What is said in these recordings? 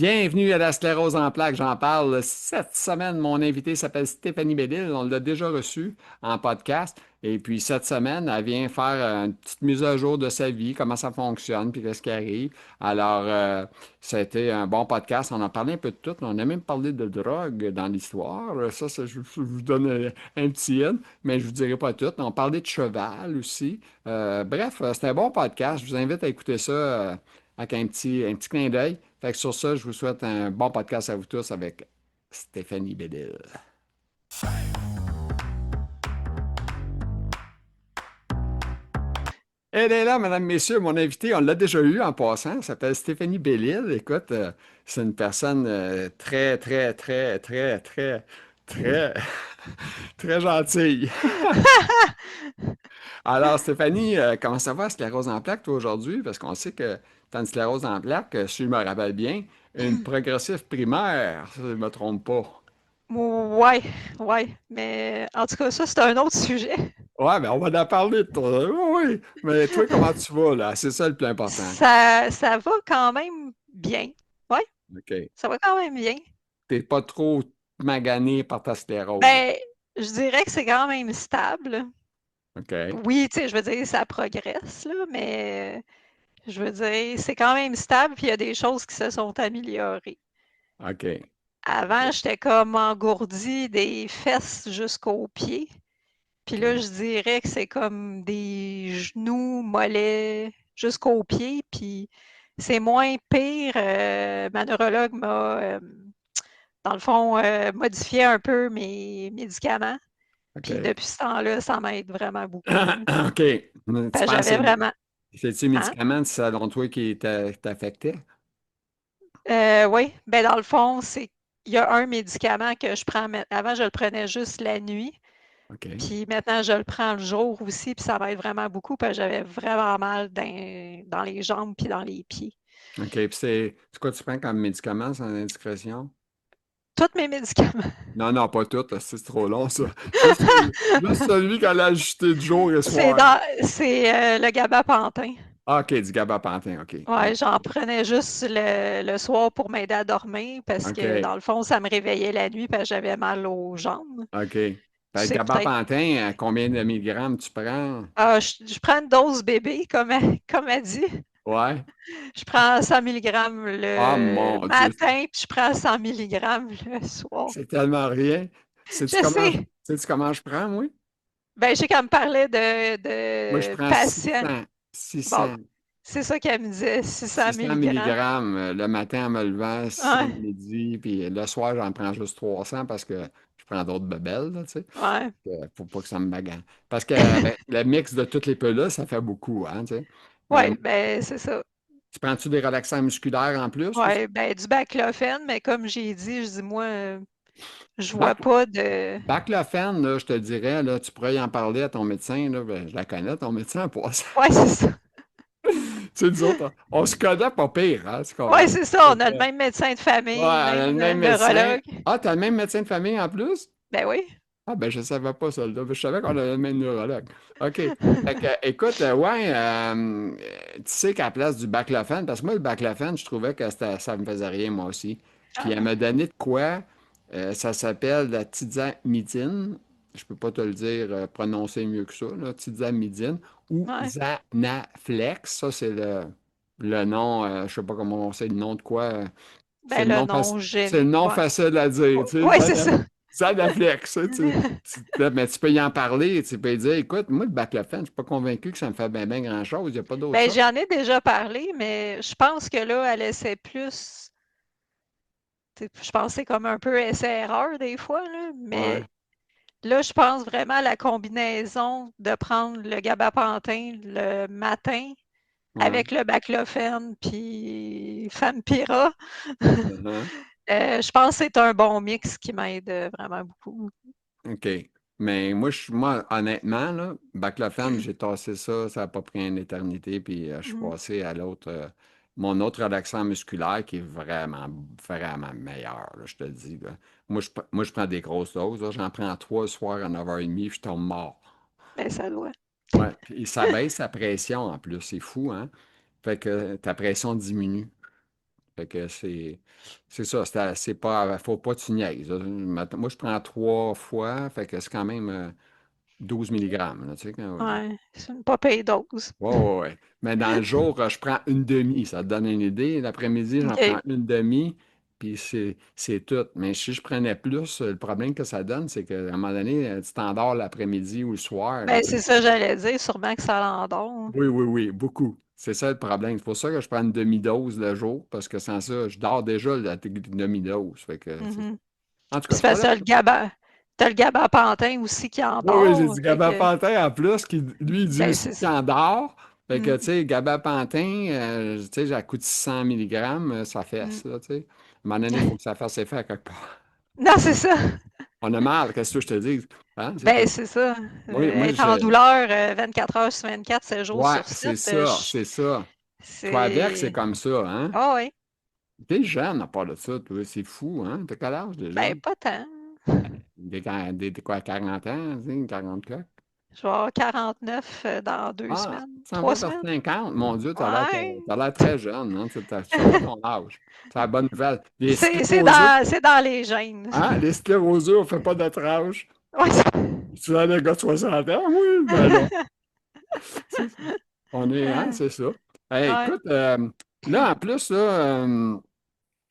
Bienvenue à la sclérose en plaques. J'en parle cette semaine. Mon invité s'appelle Stéphanie Bédil. On l'a déjà reçu en podcast. Et puis cette semaine, elle vient faire une petite mise à jour de sa vie, comment ça fonctionne, puis qu'est-ce qui arrive. Alors, ça a été un bon podcast. On a parlé un peu de tout. On a même parlé de drogue dans l'histoire. Je vous donne un petit hint, mais je vous dirai pas tout. On parlait de cheval aussi. Bref, c'était un bon podcast. Je vous invite à écouter ça avec un petit clin d'œil. Fait que sur ça, je vous souhaite un bon podcast à vous tous avec Stéphanie Bédil. Elle est là, mesdames, messieurs, mon invité, on l'a déjà eu en passant, elle s'appelle Stéphanie Bellil. Écoute, c'est une personne très, très, très, très, très, très, très gentille. Alors, Stéphanie, comment ça va, sclérose en plaques, toi, aujourd'hui? Parce qu'on sait que tu as une sclérose en plaques, si je me rappelle bien, une progressive primaire, si je ne me trompe pas. Ouais, ouais, mais en tout cas, ça, c'est un autre sujet. Ouais, mais on va en parler de toi. Oui, oui. Mais toi, comment tu vas, là? C'est ça le plus important. Ça va quand même bien. Ouais, OK. ça va quand même bien. T'es pas trop magané par ta sclérose. Ben, je dirais que c'est quand même stable. OK. Oui, tu sais, je veux dire, ça progresse, là, mais je veux dire, c'est quand même stable, puis il y a des choses qui se sont améliorées. OK. Avant, OK. j'étais comme engourdie des fesses jusqu'aux pieds. Puis là, OK. je dirais que c'est comme des genoux, mollets jusqu'aux pieds. Puis c'est moins pire. Ma neurologue m'a, dans le fond, modifié un peu mes médicaments. Puis OK. depuis ce temps-là, ça m'aide vraiment beaucoup, là. OK. Tu Parce que penses que j'avais vraiment. c'est-tu les Hein? médicaments, selon toi, qui t'affectaient? Oui, ben dans le fond, il y a un médicament que je prends. Avant, je le prenais juste la nuit. OK. Puis maintenant, je le prends le jour aussi, puis ça m'aide vraiment beaucoup parce que j'avais vraiment mal dans les jambes puis dans les pieds. OK. Puis c'est quoi tu prends comme médicament, sans indiscrétion? Tous mes médicaments. Non, non, pas tout, là, c'est trop long, ça. Juste celui qu'elle a ajusté de jour et soir. C'est le gabapentin. Ah, OK, du gabapentin, OK. Ouais, j'en prenais juste le soir pour m'aider à dormir parce que OK. dans le fond, ça me réveillait la nuit parce que j'avais mal aux jambes. OK. Fait le C'est peut-être. gabapentin, combien de milligrammes tu prends? Ah, je prends une dose bébé, comme elle dit. Ouais. Je prends 100 milligrammes Ah, le mon Dieu, matin, puis je prends 100 milligrammes le soir. c'est tellement rien. Sais-tu Je comment, sais. sais-tu comment je prends, moi? Ben, je sais qu'elle me parlait Moi, je de prends patients. 600. Bon, 600. c'est ça qu'elle me disait, 600 600 milligrammes. milligrammes le matin en me levant, 600 Ouais, le midi, puis le soir, j'en prends juste 300 parce que je prends d'autres bebelles, là, tu sais. ouais. Faut pas que ça me bagane. Parce que le mix de toutes les pelules, ça fait beaucoup, hein, tu sais. Ouais, ben, c'est ça. Tu prends-tu des relaxants musculaires en plus aussi? Ouais, ben, du baclofen, mais comme j'ai dit, je dis, moi, je vois pas de. Baclofen, là, je te dirais, là, tu pourrais y en parler à ton médecin. Là, ben, je la connais, ton médecin, en passant. Ouais, c'est ça. Tu sais, nous autres, on se connaît pas pire, hein, tu Ouais, comprends? c'est ça. Fait On a le que, même médecin de ouais, famille, on a le même même médecin. neurologue. Ah, t'as le même médecin de famille en plus? Ben oui. Ah, ben, je savais pas ça, là. Je savais qu'on avait le même neurologue. OK. Fait que, écoute, ouais, tu sais qu'à la place du baclofen, parce que moi, le baclofen, je trouvais que ça me faisait rien, moi aussi. Puis, elle Ah, m'a donné de quoi? Ça s'appelle la tizamidine. Je peux pas te le dire, prononcer mieux que ça, là, tizamidine. Ou ouais. Zanaflex. Ça, c'est le nom, je sais pas comment on sait le nom de quoi. C'est Ben, le le nom, nom, c'est le nom ouais. facile à dire, tu sais. Ouais, c'est ça. Zanaflex, mais tu peux y en parler, tu peux dire, écoute, moi, le baclofen, je suis pas convaincu que ça me fait bien, bien grand-chose, il n'y a pas d'autre Ben, chose. j'en ai déjà parlé, mais je pense que là, elle essaie plus. Je pense que c'est comme un peu essai-erreur des fois, là, Ouais, mais là, je pense vraiment à la combinaison de prendre le gabapentin le matin ouais. avec le baclofen puis Fampira. Uh-huh. Je pense que c'est un bon mix qui m'aide vraiment beaucoup. OK. Mais moi, honnêtement, là, baclofen, j'ai tassé ça, ça n'a pas pris une éternité, puis je suis Mhm. passé à l'autre, mon autre relaxant musculaire qui est vraiment, vraiment meilleur, là, je te le dis, là. Moi, je prends des grosses doses, là. J'en prends trois le soir à 9h30, puis je tombe mort. Ben, ça doit. Ouais, puis ça baisse sa pression en plus, c'est fou, hein? Fait que ta pression diminue. Fait que c'est ça. C'est pas, faut pas que tu niaises, là. Moi, je prends 3 fois, fait que c'est quand même 12 milligrammes, là, tu sais, Ouais, c'est une pas pire dose. ouais, ouais, ouais. Mais dans le jour, je prends une demi. Ça te donne une idée. L'après-midi, j'en OK. prends une demi, puis c'est tout. Mais si je prenais plus, le problème que ça donne, c'est qu'à un moment donné, tu t'endors l'après-midi ou le soir, là, Ben, tu sais. c'est ça, j'allais dire, sûrement que ça l'endort. Oui, oui, oui, beaucoup. C'est ça le problème. C'est pour ça que je prends une demi-dose le jour, parce que sans ça, je dors déjà la demi-dose. Fait que, Mhm. en tout Puis cas, c'est c'est pas parce là. que t'as le gabapentin aussi qui Oui, oui, j'ai endort. du Fait que, gabapentin en plus, qui lui il dit ben, aussi c'est qu'il ça. endort. Fait que, Mm, tu sais, gabapentin, tu sais, ça coûte 600 milligrammes, ça mm. fesse, là, tu sais. À un moment donné, il faut que ça fasse effet à quelque part. Non, c'est ça. On a mal, qu'est-ce que je te dis? Hein? Ben, c'est ça. Moi, Être en douleur 24 heures sur 24, 7 jours ouais, sur c'est 7, ça, c'est ça. Toi, avec, c'est c'est. comme ça, hein? Ah oui. T'es jeune à part de ça, toi, c'est fou, hein? T'as quel âge déjà? Ben, pas tant. Des quoi, 40 ans, tu sais, 40 quoi? Je vais avoir 49 dans deux Ah, semaines. ça en va Trois vers semaines? 50. Mon Dieu, Ouais. t'as l'air très jeune, hein? Tu fais pas ton âge. C'est la bonne nouvelle. Les scléroseux, C'est dans les gènes. hein? Les scléroseux, on fait pas notre âge. Ouais, Tu as des gars de 60 ans, oui, ben non. C'est ça. On est, hein, c'est ça. Hey, ouais. écoute, là, en plus, là,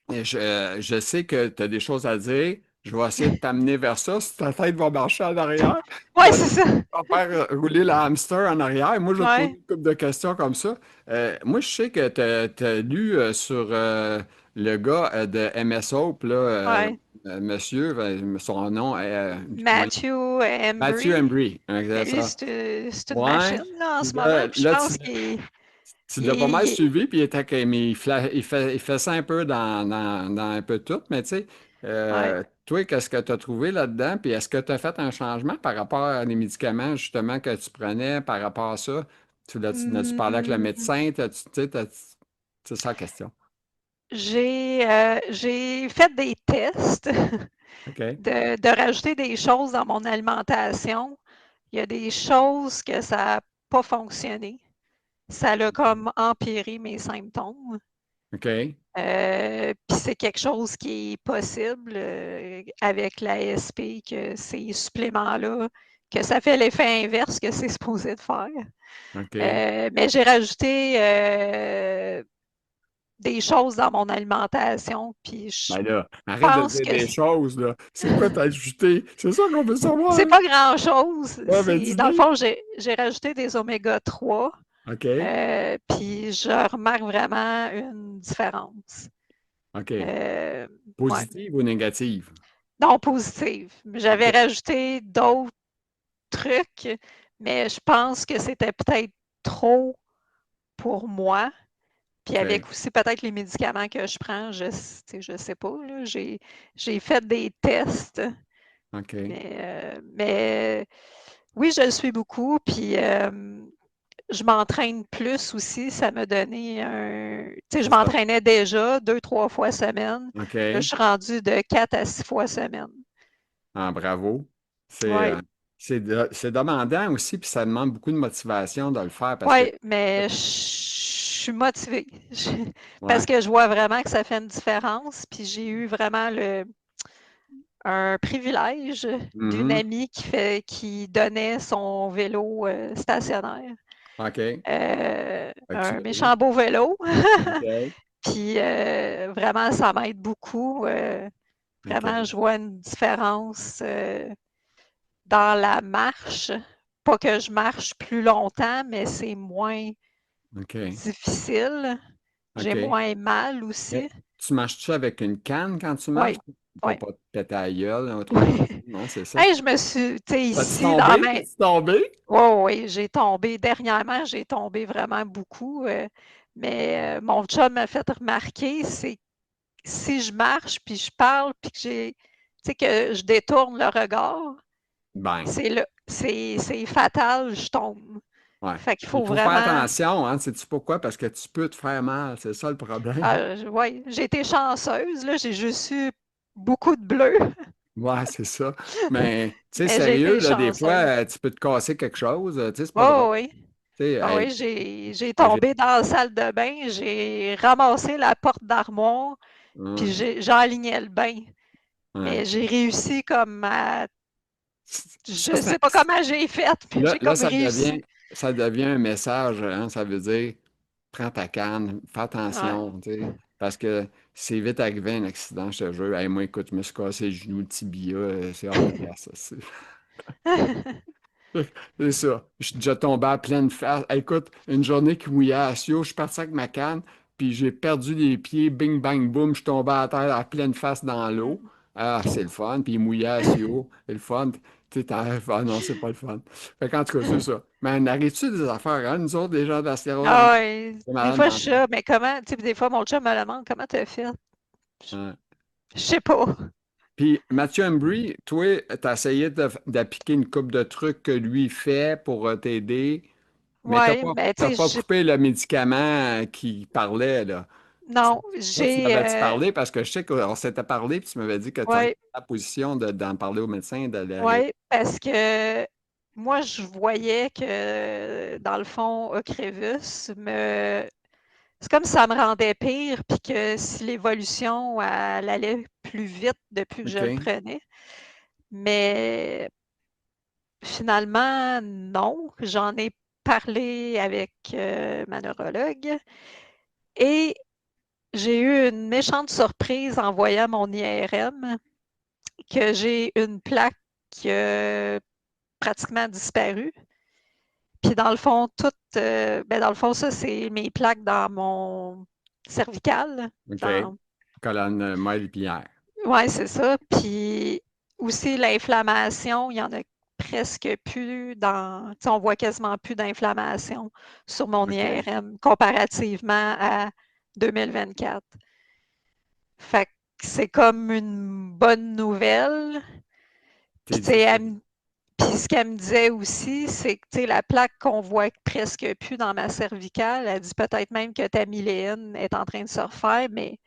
je sais que tu as des choses à dire. Je vais essayer de t'amener vers ça. Si ta tête va marcher en arrière, Ouais, c'est ça. on va faire rouler le hamster en arrière. Moi, je vais te poser Ouais, une couple de questions comme ça. Moi, je sais que tu as lu sur le gars de MSO, là, ouais. monsieur, son nom est voyons, Matthew Matthew Embry. Embry. Hein, c'est Mais lui, ça. c'est une Ouais. machine là, en Puis ce moment. Puis je là, pense tu il l'as pas mal est- suivi, puis il était mais il fait ça un peu dans un peu tout, mais tu sais, ouais. toi, qu'est-ce que tu as trouvé là-dedans? Puis est-ce que tu as fait un changement par rapport à les médicaments justement que tu prenais par rapport à ça? N'as-tu parlé avec le Hmm, médecin? Tu sais, c'est ça la question. j'ai fait des tests OK. de rajouter des choses dans mon alimentation. Il y a des choses que ça n'a pas fonctionné. Ça a comme empiré mes symptômes. OK. Puis c'est quelque chose qui est possible avec la l'ASP, que ces suppléments-là, que ça fait l'effet inverse que c'est supposé de faire. OK. Mais j'ai rajouté des choses dans mon alimentation, puis je Ben là, arrête de pense dire que des choses, là. C'est quoi t'as ajouté? C'est ça qu'on veut savoir. c'est pas grand-chose. Ouais, ben Dans le dis-le. fond, j'ai rajouté des oméga 3, OK. puis je remarque vraiment une différence. OK. Euh, ouais. Positive ou négative? Non, positive. J'avais OK. rajouté d'autres trucs, mais je pense que c'était peut-être trop pour moi. Puis OK. avec aussi peut-être les médicaments que je prends, je sais pas, là. J'ai fait des tests, OK. mais oui, je le suis beaucoup. Puis je m'entraîne plus aussi. Ça m'a donné un. Tu sais, je C'est ça. m'entraînais déjà 2, 3 fois semaine. Là, je OK. suis rendue de 4 à 6 fois semaine. Ah, bravo. C'est Oui, c'est demandant aussi, puis ça demande beaucoup de motivation de le faire parce que, ouais, mais je suis motivée. Parce ouais. que je vois vraiment que ça fait une différence. Puis j'ai eu vraiment un privilège d'une Mhm. amie qui donnait son vélo stationnaire. OK. Fait que tu Un l'as eu. méchant beau vélo. OK. Puis vraiment, ça m'aide beaucoup. Vraiment, OK. je vois une différence dans la marche. Pas que je marche plus longtemps, mais c'est moins OK. difficile. J'ai OK. moins mal aussi. Mais tu marches-tu avec une canne quand tu marches? Oui, Pour oui, pas te péter la gueule, un truc comme ça. oui. Non, c'est ça. Hey, je me suis, tu sais, T'as-tu ici, dans tombé? ma. T'as-tu tombé? Oui, oui, j'ai tombé. Dernièrement, j'ai tombé vraiment beaucoup. Mais mon chum m'a fait remarquer, c'est que si je marche, puis je parle, puis que tu sais, que je détourne le regard, Ben, c'est fatal, je tombe. ouais. Fait qu'il Il faut faut faire vraiment. attention, hein. Sais-tu pourquoi? Parce que tu peux te faire mal. C'est ça le problème. Ouais, j'ai été chanceuse, là, j'ai juste eu beaucoup de bleu, Ouais, c'est ça. Mais, tu sais, mais j'ai sérieux, été là, des fois, chanceuse. tu peux te casser quelque chose. Tu sais, c'est pas drôle. Oh oui. Tu sais, Ah hey, oui, j'ai j'ai- tombé dans la salle de bain, j'ai ramassé la porte d'armoire, puis ouais, j'enlignais le bain. ouais. Mais j'ai réussi comme à. Ça, Je sais pas comment j'ai fait, mais là, j'ai comme réussi. ça devient un message, hein, ça veut dire, prends ta canne, fais Ouais. attention, tu sais, parce que c'est vite arrivé un accident, je te jure. Hey, moi, écoute, je me suis cassé le genou, le tibia, c'est hors de place, ça. C'est ça. Je suis déjà tombé à pleine face. Écoute, une journée qui mouillait à Sio, je suis parti avec ma canne, puis j'ai perdu les pieds, bing, bang, boum, je suis tombé à terre à pleine face dans l'eau. Ah, c'est le fun. Puis il mouillait à Sio, c'est le fun. Tu sais, ah non, c'est pas le fun. Fait qu'en tout cas, c'est ça. Mais on arrive-tu des affaires, hein? Nous autres, les gens d'Astéroïdes, Ah ouais. c'est Des malade fois, je suis mental. là, mais comment? Tu sais, des fois, mon chum me demande comment t'as fait. Je Ouais. je sais pas. Puis Mathieu Embry, toi, t'as essayé d'appliquer une coupe de trucs que lui fait pour t'aider. Mais Ouais, mais tu t'as sais, pas coupé le médicament qui parlait, là. non, Ça, tu j'ai. m'avais-tu parlé? Parce que je sais qu'on s'était parlé, puis tu m'avais dit que tu regardais Ouais, la position d'en parler au médecin, d'aller arrêter. ouais, parce que moi, je voyais que, dans le fond, Ocrevus me. C'est comme si ça me rendait pire, puis que si l'évolution, elle allait plus vite depuis que je le OK? prenais. Mais finalement, non. J'en ai parlé avec ma neurologue et j'ai eu une méchante surprise en voyant mon IRM que j'ai une plaque qui a pratiquement disparu. Puis dans le fond, ben dans le fond, ça, c'est mes plaques dans mon cervical. OK. Dans... Colonne moelle pierre. Ouais, c'est ça. Puis aussi l'inflammation, il y en a presque plus dans. Tu sais, on voit quasiment plus d'inflammation sur mon OK. IRM comparativement à 2024. Fait que c'est comme une bonne nouvelle. Puis, T'es tu sais, dit. puis ce qu'elle me disait aussi, c'est que tu sais, la plaque qu'on voit presque plus dans ma cervicale, elle dit peut-être même que ta myéline est en train de se refaire, mais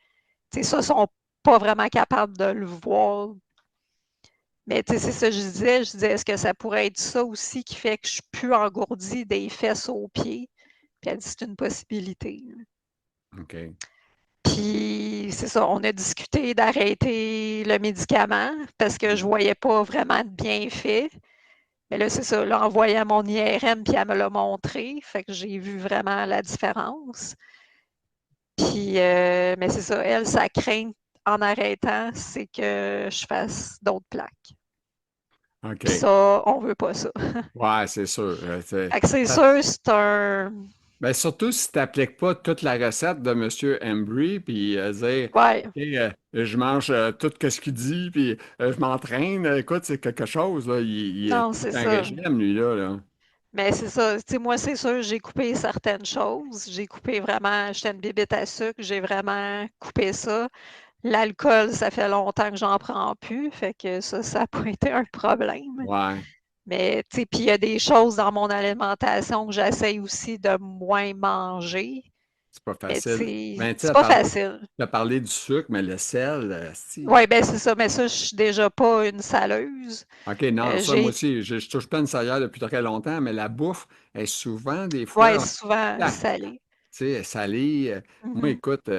tu sais, ça, ils sont pas vraiment capables de le voir. Mais tu sais, c'est ça que je disais. Je disais, est-ce que ça pourrait être ça aussi qui fait que je suis plus engourdie des fesses aux pieds? Puis elle dit, c'est une possibilité. OK. Puis c'est ça, on a discuté d'arrêter le médicament parce que je voyais pas vraiment de bienfait. Mais là, c'est ça, là, en voyant mon IRM, puis elle me l'a montré, fait que j'ai vu vraiment la différence. Puis, mais c'est ça, elle, sa crainte en arrêtant, c'est que je fasse d'autres plaques. Puis OK. ça, on veut pas ça. Ouais, c'est sûr. Fait que c'est sûr, c'est un. Ben, surtout si tu n'appliques pas toute la recette de Monsieur Embry, puis dire, Ouais, OK, je mange tout ce qu'il dit, puis je m'entraîne. Écoute, c'est quelque chose, là. Il est non, tout c'est un ça. régime, lui, là. Mais c'est ça. Tu sais, moi, c'est sûr, j'ai coupé certaines choses. J'ai coupé vraiment, j'étais une bibite à sucre, j'ai vraiment coupé ça. L'alcool, ça fait longtemps que j'en prends plus, fait que ça n'a pas été un problème. Ouais, Mais, tu sais, puis il y a des choses dans mon alimentation que j'essaye aussi de moins manger. c'est pas Mais, tu facile. sais, Ben, tu c'est sais, pas facile. t'as parlé du sucre, mais le sel, si. Oui, ben c'est ça. Mais ça, je suis déjà pas une saleuse. OK, non, ça, moi J'ai, aussi, je touche pas une salière depuis très longtemps, mais la bouffe est souvent, des ouais, fois, souvent plate. salé. Tu sais, salée. Moi, Mhm. écoute,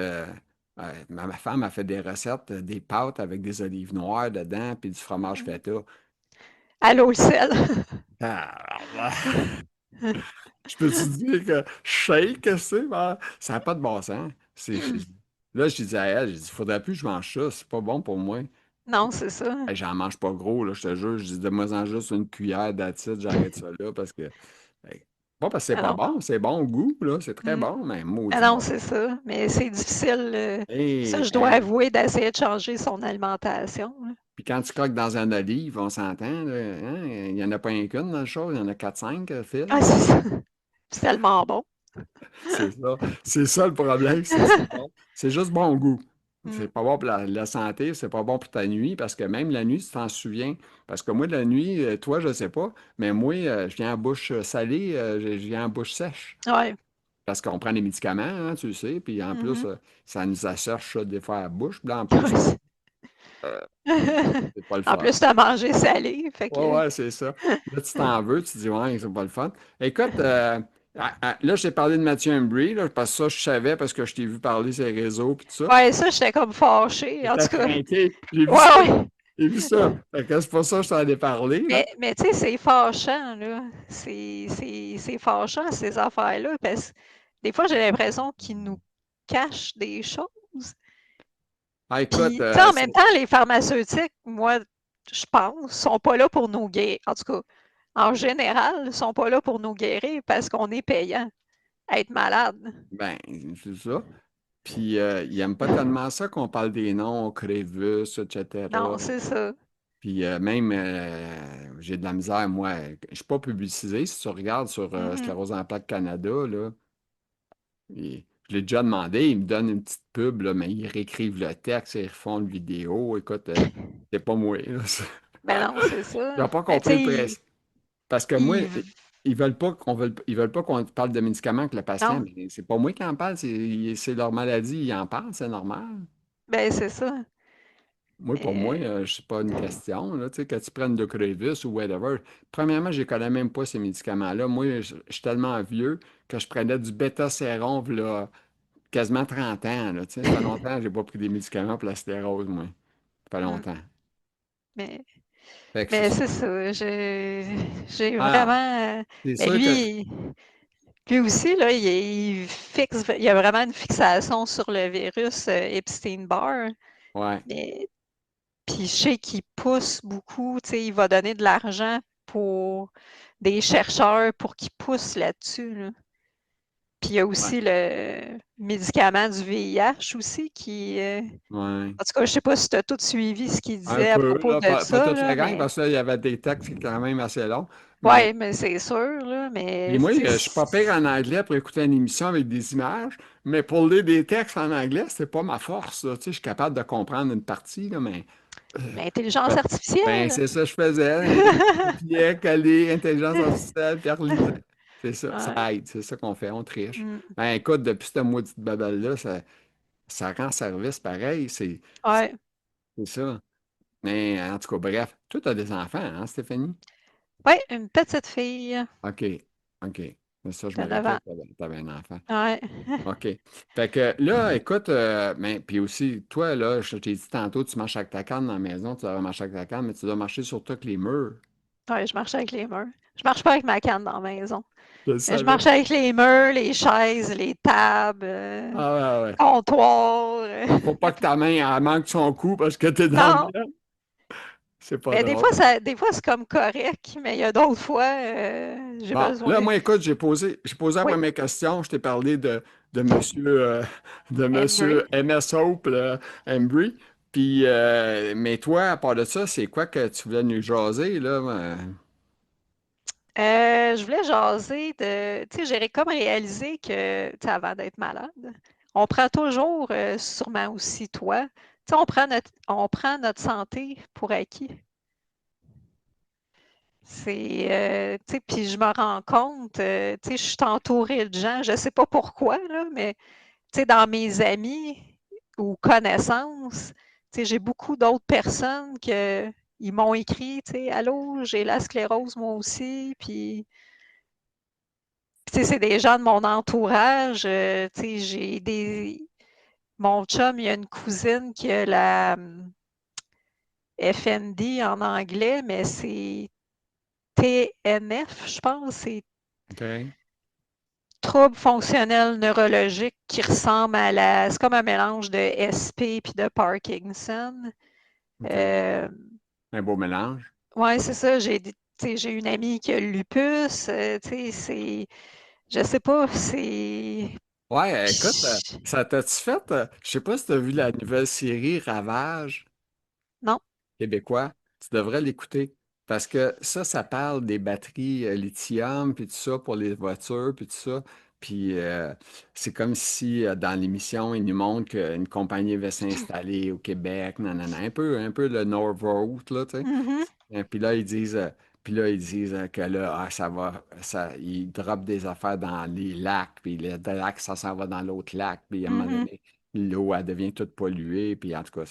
ma femme a fait des recettes, des pâtes avec des olives noires dedans, puis du fromage feta. Allô, le sel. Ah, je peux te dire que shake, c'est, ben, ça n'a pas de bon sens. Là, je dis à elle, il faudrait plus que je mange ça, c'est pas bon pour moi. Non, c'est ça. Hey, j'en mange pas gros, là, je te jure. Je dis, donne-moi-en juste une cuillère d'acide, j'arrête ça là, parce que, hey, pas parce que c'est Ah pas non. bon, c'est bon au goût, là, c'est très Mm. bon, mais Ah maudit non, bon. c'est ça. Mais c'est difficile. Ça, Et, je dois avouer d'essayer de changer son alimentation, là. puis quand tu croques dans un olive, on s'entend, là, hein, il n'y en a pas un qu'une dans le show, il y en a quatre cinq Ah, Phil. c'est ça. C'est tellement bon. C'est ça. C'est ça le problème, c'est bon. C'est juste bon au goût. C'est Mm. pas bon pour la santé, c'est pas bon pour ta nuit, parce que même la nuit, tu t'en souviens. Parce que moi, la nuit, toi, je sais pas, mais moi, je viens en bouche salée, je viens en bouche sèche. Ouais. Parce qu'on prend des médicaments, hein, tu le sais, puis en plus, Mhm. ça nous assèche des fois à la bouche. Puis là, en plus, c'est pas le En fun. plus, tu as mangé salé. Fait Ouais, que. ouais, c'est ça. Là, tu t'en veux, tu te dis, ouais, c'est pas le fun. Écoute, Là, j'ai parlé de Mathieu Embry, là, parce que ça, je savais, parce que je t'ai vu parler sur les réseaux, puis tout ça. Ouais, ça, j'étais comme fâchée. En J'étais tout cas, craqué. J'ai vu ça. ouais, ouais. J'ai vu ça. Fait que c'est pour ça que je t'en ai parlé, là. Mais tu sais, c'est fâchant, là. C'est fâchant, ces affaires-là, parce que des fois, j'ai l'impression qu'ils nous cachent des choses. Ah, écoute, Puis, tu sais, en même temps, les pharmaceutiques, moi, je pense, sont pas là pour nous guérir. En tout cas, en général, sont pas là pour nous guérir parce qu'on est payant à être malade. ben, c'est ça. Puis, il n'aime pas tellement ça qu'on parle des noms, Crévus, etc. Non, c'est ça. Puis, même, j'ai de la misère, moi. Je ne suis pas publicisé. Si tu regardes sur Mhm. Sclérose en plaques Canada, là, je l'ai déjà demandé, ils me donnent une petite pub, là, mais ils réécrivent le texte, ils refont une vidéo. Écoute, c'est pas moi, là. Ben non, c'est ça. J'ai pas Mais tu compris le sais, principe. Parce que moi, ils- ils veulent pas qu'on parle de médicaments avec le patient, non, mais c'est pas moi qui en parle, c'est leur maladie, ils en parlent, c'est normal. ben c'est ça. Moi, pour moi, Mais, c'est pas une question, là, tu sais, que tu prennes de Crevis ou whatever. Premièrement, je connais même pas ces médicaments-là. Moi, je suis tellement vieux que je prenais du bêta-séron, là, quasiment 30 ans, là, tu sais. Ça fait longtemps que j'ai pas pris des médicaments pour la sclérose, moi. Ça fait hmm, longtemps. mais, Fait que c'est mais ça. c'est ça. J'ai Ah, vraiment. c'est Mais sûr que... lui aussi, là, il a vraiment une fixation sur le virus Epstein-Barr. Ouais, Mais puis je sais qu'il pousse beaucoup, tu sais, il va donner de l'argent pour des chercheurs pour qu'ils poussent là-dessus, là. Puis il y a ouais, aussi le médicament du VIH aussi qui, ouais. en tout cas, je sais pas si tu as tout suivi ce qu'il Un disait à peu, propos là, de pas ça, toute la là, gang, mais parce que là, il y avait des textes quand même assez longs. Mais ouais, mais c'est sûr, là, puis mais moi, tu je suis pas pire en anglais pour écouter une émission avec des images, mais pour lire des textes en anglais, c'est pas ma force, là. Tu sais, je suis capable de comprendre une partie, là, mais l'intelligence ben, ben, artificielle. c'est ça que je faisais. Copier, coller, intelligence artificielle, puis relisais. C'est ça, ça Ouais. aide, c'est ça qu'on fait, on triche. Mm. Ben écoute, depuis cette maudite babelle-là, ça rend service pareil, Ouais. c'est ça. Mais en tout cas, bref, toi, tu as des enfants, hein, Stéphanie? Ouais, une petite fille OK, OK. Mais ça, je de me 9 rappelais ans. que tu avais un enfant. Ouais. OK. Fait que là, écoute, mais puis aussi, toi, là, je t'ai dit tantôt, tu marches avec ta canne dans la maison, tu dois marcher avec ta canne, mais tu dois marcher surtout avec les murs. Ouais, je marche avec les murs. Je marche pas avec ma canne dans la maison. Je le Mais je savais. marche avec les murs, les chaises, les tables, Ah ouais, le ouais. comptoir. Ah, faut pas que ta main elle manque son coup parce que t'es dans le Non, vent. C'est pas mais drôle. des fois c'est comme correct, mais il y a d'autres fois, j'ai Bon, là, besoin. moi, écoute, j'ai posé la Oui, première question. Je t'ai parlé de monsieur, de monsieur Embry. MS Hope, Embry. Puis, mais toi, à part de ça, c'est quoi que tu voulais nous jaser, là? Je voulais jaser de. Tu sais, j'ai comme réalisé que, tu sais, avant d'être malade, on prend toujours, sûrement aussi toi, tu sais, on prend notre santé pour acquis. Tu sais, puis je me rends compte, tu sais, je suis entourée de gens, je sais pas pourquoi, là, mais, tu sais, dans mes amis ou connaissances, tu sais, j'ai beaucoup d'autres personnes ils m'ont écrit, tu sais, allô, j'ai la sclérose moi aussi, puis tu sais, c'est des gens de mon entourage. Tu sais, Mon chum, il y a une cousine qui a la FND en anglais, mais c'est TNF, je pense. C'est OK. trouble fonctionnel neurologique qui ressemble à la. C'est comme un mélange de SP puis de Parkinson. OK. Euh, Un beau mélange. ouais, c'est ça. Tu sais, j'ai une amie qui a le lupus. Tu sais, c'est. Je sais pas, c'est. Ouais, écoute, Puis- ça t'a-tu fait? Je sais pas si tu as vu la nouvelle série Ravage. Non. Québécois, tu devrais l'écouter. Parce que ça parle des batteries lithium, puis tout ça pour les voitures, puis tout ça. Puis c'est comme si dans l'émission, ils nous montrent qu'une compagnie va s'installer au Québec, nanana, un peu le Norvolt, là, tu sais. Mhm, Et puis là, ils disent que là, ils dropent des affaires dans les lacs, puis les lacs, ça s'en va dans l'autre lac, puis à un moment mhm. donné, l'eau, elle devient toute polluée, puis en tout cas,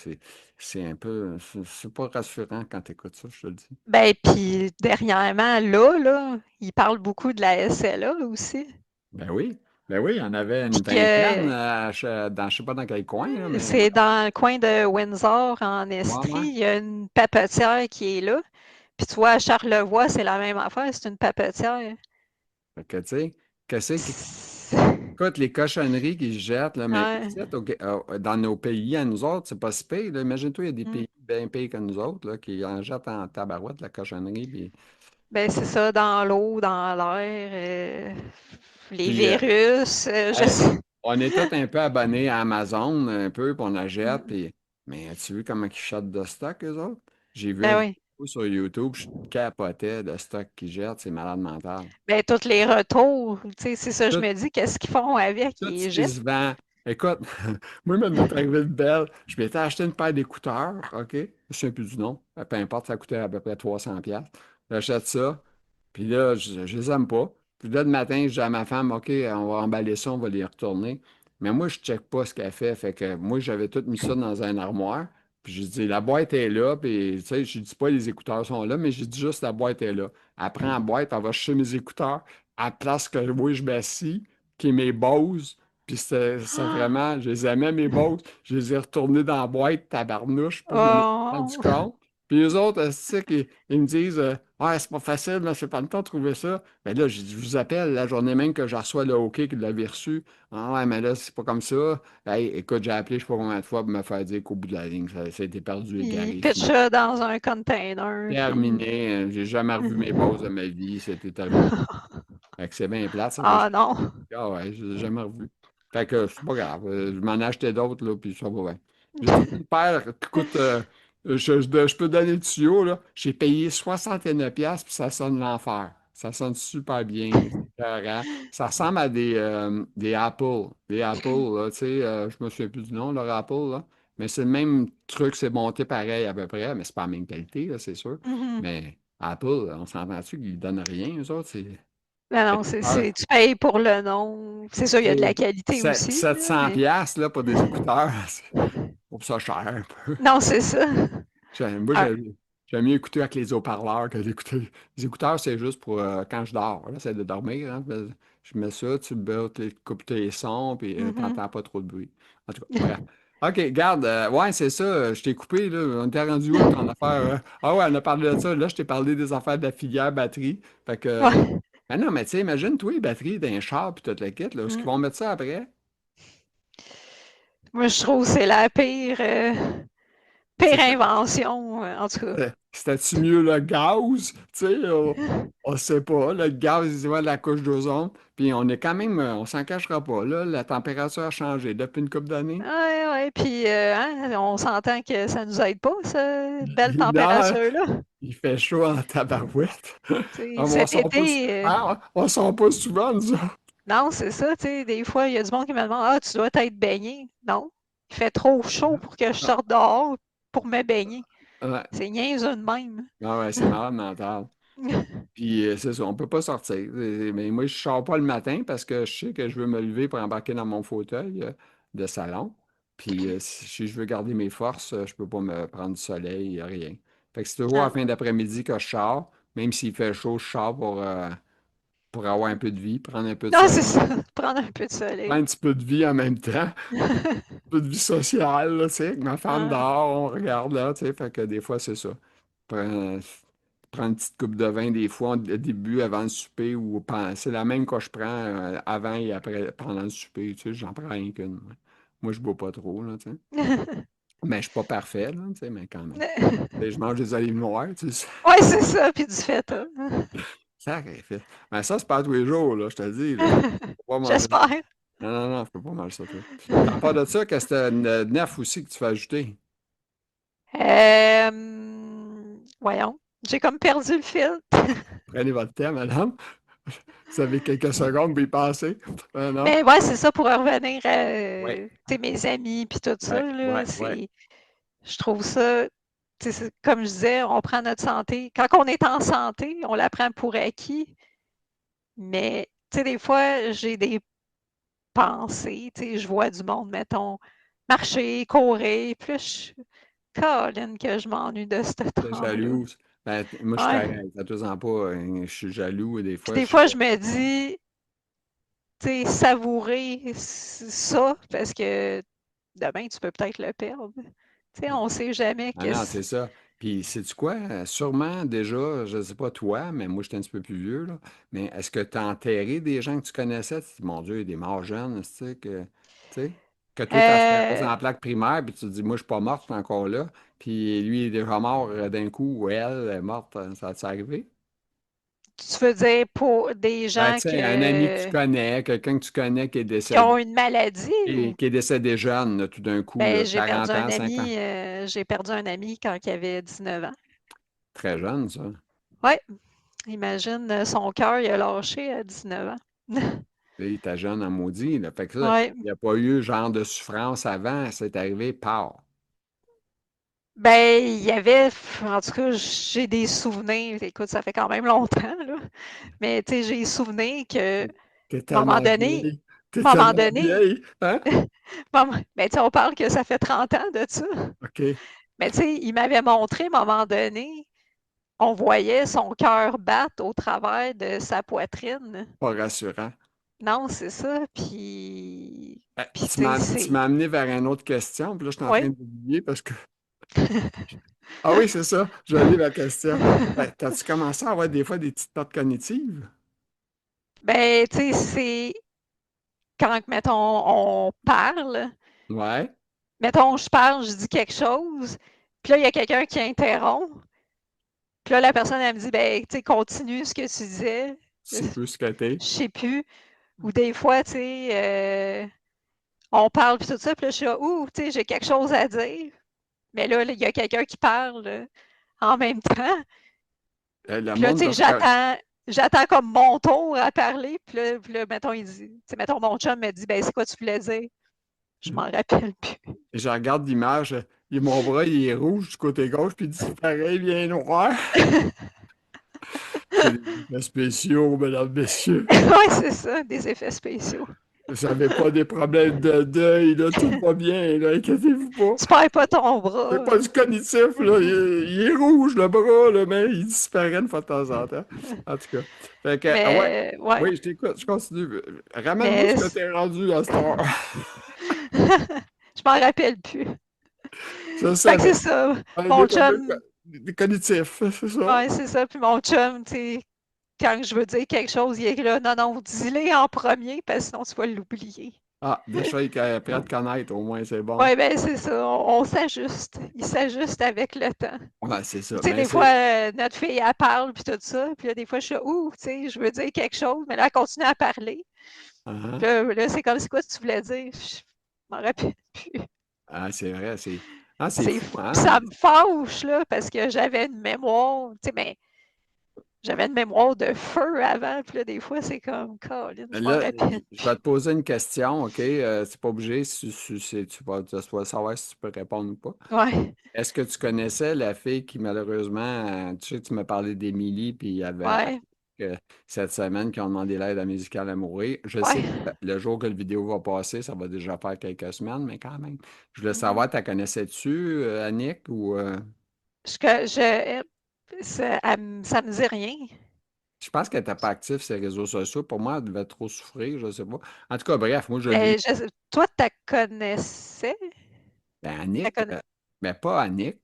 c'est un peu, c'est pas rassurant quand tu écoutes ça, je te le dis. Ben, puis dernièrement, là, il parle beaucoup de la SLA aussi. Ben oui. Ben oui, il y en avait Puis une vingtaine que dans je sais pas dans quel coin, là, mais c'est dans le coin de Windsor, en ouais, Estrie. ouais. Il y a une papetière qui est là. Puis tu vois, à Charlevoix, c'est la même affaire. C'est une papetière. Fait que, tu sais, qu'est-ce qui. C'est- Écoute, les cochonneries qu'ils se jettent, là, mais Ouais. ici, dans nos pays, à nous autres, c'est pas si pire, là. Imagine-toi, il y a des Mm. pays bien pires que nous autres, là, qui en jettent en tabarouette, la cochonnerie. Ben, c'est ça, dans l'eau, dans l'air, les Puis, virus, je hey, sais. on est tous un peu abonnés à Amazon, un peu, puis on achète, Mm. puis... Mais as-tu vu comment ils jettent de stock, eux autres? J'ai vu Ben une oui. vidéo sur YouTube, je capotais de stock qu'ils jettent, c'est malade mental. Ben, tous les retours, tu sais, c'est ça, je Tout, me dis, qu'est-ce qu'ils font avec? tout ce Ils qui jettent. se vend. Écoute, moi, il m'est arrivé de belle. Je m'étais acheté une paire d'écouteurs, OK? Je ne me souviens plus du nom. Peu importe, ça coûtait à peu près 300$. J'achète ça, puis là, je les aime pas. Puis là, le matin, je dis à ma femme, OK, on va emballer ça, on va les retourner. Mais moi, je ne check pas ce qu'elle fait. Fait que moi, j'avais tout mis ça dans un armoire. Puis je dis, la boîte est là. Puis, tu sais, je dis pas les écouteurs sont là, mais je dis juste la boîte est là. Elle prend la boîte, elle va chercher mes écouteurs à la place que moi, je m'assis, qui est mes Bose. Puis c'est vraiment, je les aimais, mes Bose. Je les ai retournés dans la boîte, tabarnouche, puis je m'en ai rendu Oh! compte. Puis les autres, c'est qu'ils me disent ah, c'est pas facile, là, c'est pas le temps de trouver ça. Ben là, je vous appelle la journée même que je reçois le OK que vous l'avez reçu. Ah ouais, mais là, c'est pas comme ça. Hey, écoute, j'ai appelé je sais pas combien de fois pour me faire dire qu'au bout de la ligne, ça a été perdu, Ils égaré, pitchent fini. ça dans un container, puis... Terminé. J'ai jamais revu mes Bose de ma vie. C'était terminé. Fait que c'est bien plate, ça fait Ah non! ah ouais, je l'ai jamais revu. Fait que c'est pas grave. Je m'en ai acheté d'autres, là, puis ça va bien. J'ai trouvé une paire qui coûte. Je peux donner le tuyau, là. J'ai payé 69$, puis ça sonne l'enfer. Ça sonne super bien. C'est écœurant. Ça ressemble à des Apple. Des Apple, là, tu sais, je me souviens plus du nom, leur Apple, là. Mais c'est le même truc, c'est monté pareil à peu près, mais c'est pas la même qualité, là, c'est sûr. Mhm. Mais Apple, on s'entend-tu qu'ils donnent rien, eux autres? C'est. Ben non, tu payes pour le nom. C'est sûr, il y a de la C'est qualité aussi, là, 700 mais... piastres là, pour des écouteurs. Je trouve ça cher un peu. Non, c'est ça. Moi, Ah, j'aime mieux écouter avec les haut-parleurs que d'écouter. Les écouteurs, c'est juste pour quand je dors. Là, c'est de dormir. Hein. Je mets ça, tu coupes tes sons, puis mhm. t'entends pas trop de bruit. En tout cas, bref. OK, garde. Ouais, c'est ça. Je t'ai coupé, là. On était rendu où avec ton affaire? Ah ouais, on a parlé de ça. Là, je t'ai parlé des affaires de la filière batterie. Fait que. Ouais. Ben non, mais tu sais, imagine, toi, les batteries d'un char, puis toute la kit, là. Est-ce qu'ils Mm. vont mettre ça après? Moi, je trouve que c'est la pire C'est invention, en tout cas. C'était-tu mieux le gaz? Tu sais, on sait pas. Le gaz, il va de la couche d'ozone. Puis on est quand même, on s'en cachera pas. Là, la température a changé depuis une couple d'années. Ouais, ouais, puis hein, on s'entend que ça nous aide pas, cette belle Non, température-là. il fait chaud en tabarouette. Tu sais, Ah, mais cet été, On sort pas souvent, nous autres. non, c'est ça, tu sais, des fois, il y a du monde qui me demande, ah, tu dois être baigné. Non, il fait trop chaud pour que je Ah, sorte dehors pour me baigner. ouais, C'est niaiseux de même. ah ouais, c'est malade mental. Puis c'est ça, on peut pas sortir. Mais moi, je sors pas le matin parce que je sais que je veux me lever pour embarquer dans mon fauteuil de salon. Puis si je veux garder mes forces, je peux pas me prendre du soleil, rien. Fait que c'est toujours à Ah la non. fin d'après-midi que je sors. Même s'il fait chaud, je sors pour avoir un peu de vie, prendre un peu de Non, c'est soleil. ça, prendre un peu de Prendre soleil. un petit peu de vie en même temps. Un peu de vie sociale, là, tu sais. Avec ma femme Ah. dehors, on regarde là, tu sais. Fait que des fois, c'est ça. Prends, prends une petite coupe de vin des fois au début, avant le souper, ou c'est la même que je prends avant et après, pendant le souper, tu sais. J'en prends rien qu'une. Moi, je bois pas trop, là, tu sais. Mais je suis pas parfait, là, tu sais, mais quand même. Tu sais, je mange des olives noires, tu sais. Ouais, c'est ça, puis du feta. Sacrifice. Mais ça, c'est pas tous les jours, là, je te le dis, là. Je peux pas manger ça. J'espère. Non, non, non, je peux pas manger ça, toi. Puis à part de ça, qu'est-ce que c'était neuf aussi que tu fais ajouter? Voyons, j'ai comme perdu le fil. Prenez votre temps, madame. Vous avez quelques secondes pour y passer. Non? Mais ouais, c'est ça pour revenir à Oui. tu sais, mes amis puis tout ça, Ouais, là, ouais, ouais. je trouve ça, tu sais, comme je disais, on prend notre santé. Quand on est en santé, on la prend pour acquis, mais tu sais, des fois, j'ai des pensées, tu sais, je vois du monde, mettons, marcher, courir, puis là, Colin, que je m'ennuie de ce T'es temps-là. jalouse. Ben, moi, je suis Ouais. pareil. Ça te sent pas. Je suis jaloux et des Puis fois, des je fois, je me dis, tu sais, savourer ça parce que demain, tu peux peut-être le perdre. Tu sais, on sait jamais Ah non, qu'est-ce. c'est ça. Puis, sais-tu quoi? Sûrement déjà, je ne sais pas toi, mais moi, j'étais un petit peu plus vieux, là. Mais est-ce que tu as enterré des gens que tu connaissais? Tu te dis, mon Dieu, il y a des morts jeunes, tu sais, que toi, tu as Euh, en plaque primaire, puis tu te dis, moi, je suis pas morte, je suis encore là. Puis lui, il est déjà mort d'un coup, ou elle est morte. Ça t'est arrivé? Tu veux dire pour des Ben, gens tu sais, un ami que tu connais, quelqu'un que tu connais qui ont décédé, une maladie ou qui est décédé jeune, là, tout d'un coup, là, ben quarante ans, 50. j'ai perdu un ami quand il avait 19 ans. Très jeune, ça. Ouais, imagine son cœur, il a lâché à 19 ans. Il était jeune en maudit, là. Fait que ça, Ouais. il n'y a pas eu genre de souffrance avant, c'est arrivé par. Ben, il y avait, en tout cas, j'ai des souvenirs. Écoute, ça fait quand même longtemps, là. Mais tu sais, j'ai souvenir que, T'es à un moment tellement donné, vieille. T'es à un moment tellement donné, vieille, hein? ben, tu sais, on parle que ça fait 30 ans de ça. OK, Mais tu sais, il m'avait montré, à un moment donné, on voyait son cœur battre au travers de sa poitrine. pas rassurant. Non, c'est ça. Puis Tu tu sais, tu m'as amené vers une autre question, puis là, je suis en Oui. train d'oublier parce que. Ah oui, c'est ça, je lis la question. Ben, t'as-tu commencé à avoir des fois des petites pertes cognitives? Ben, tu sais, c'est quand, mettons, on parle, Ouais, mettons, je parle, je dis quelque chose, puis là, il y a quelqu'un qui interrompt, puis là, la personne, elle me dit, ben, tu sais, continue ce que tu disais. tu Je sais plus ce que t'es. sais plus. Ou des fois, tu sais, on parle, puis tout ça, puis là, je suis là, ouh, tu sais, j'ai quelque chose à dire. Mais là, il y a quelqu'un qui parle en même temps. Le Puis là, monde tu sais, doit faire. j'attends comme mon tour à parler. Puis là, mettons, il dit, tu sais, mettons, mon chum me dit, ben, c'est quoi tu voulais dire? Je m'en rappelle plus. Et je regarde l'image, mon bras, il est rouge du côté gauche, puis il dit pareil, bien noir. C'est des effets spéciaux, mesdames, messieurs. Oui, c'est ça, des effets spéciaux. Vous n'avez pas des problèmes de deuil, là, tout va bien, là, inquiétez-vous pas. Tu perds pas ton C'est bras. pas du cognitif, là. Il est rouge, le bras, là, mais il disparaît une fois de temps en temps. En tout cas. Fait que, ah ouais. Ouais, Oui, je t'écoute, je continue. Ramène-moi ce mais que t'es rendu à cette heure. je m'en rappelle plus. Je Fait que c'est savais. ça. Des Mon problèmes chum, cognitifs, c'est ça? ouais, c'est ça. Puis mon chum, tu sais, quand je veux dire quelque chose, il est là, non, non, dis-le en premier, parce que sinon tu vas l'oublier. Ah, déjà, il est prêt à te connaître, au moins, c'est bon. Oui, ben c'est ça. On s'ajuste. Il s'ajuste avec le temps. Ouais, c'est ça. Tu sais, Mais des fois, c'est. notre fille, elle parle, puis tout ça. Puis là, des fois, je suis là, ouh, tu sais, je veux dire quelque chose, mais là, elle continue à parler. Ah, Puis là, c'est comme, c'est quoi que tu voulais dire? Je m'en rappelle plus. ah, c'est vrai, c'est. Ah, c'est C'est fou, fou. Puis hein? ça me fâche, là, parce que j'avais une mémoire, tu sais, mais j'avais une mémoire de feu avant. Puis là, des fois, c'est comme, Colin, je m'en Là, rappelle je vais plus. te poser une question, OK? C'est pas obligé, tu vas savoir si tu peux répondre ou pas. Ouais, Est-ce que tu connaissais la fille qui, malheureusement, tu sais, tu m'as parlé d'Émilie, puis il y avait ouais, cette semaine qui ont demandé l'aide à Médicale à mourir. Je sais que ouais. le jour que le vidéo va passer, ça va déjà faire quelques semaines, mais quand même. Je voulais Mhm. savoir, tu la connaissais-tu, Annick, ou Ça me dit rien. je pense qu'elle n'était pas active sur les réseaux sociaux. Pour moi, elle devait trop souffrir, je ne sais pas. En tout cas, bref, moi, je l'ai. Mais toi, tu la connaissais? Ben, La Annick, connais... ben, pas Annick.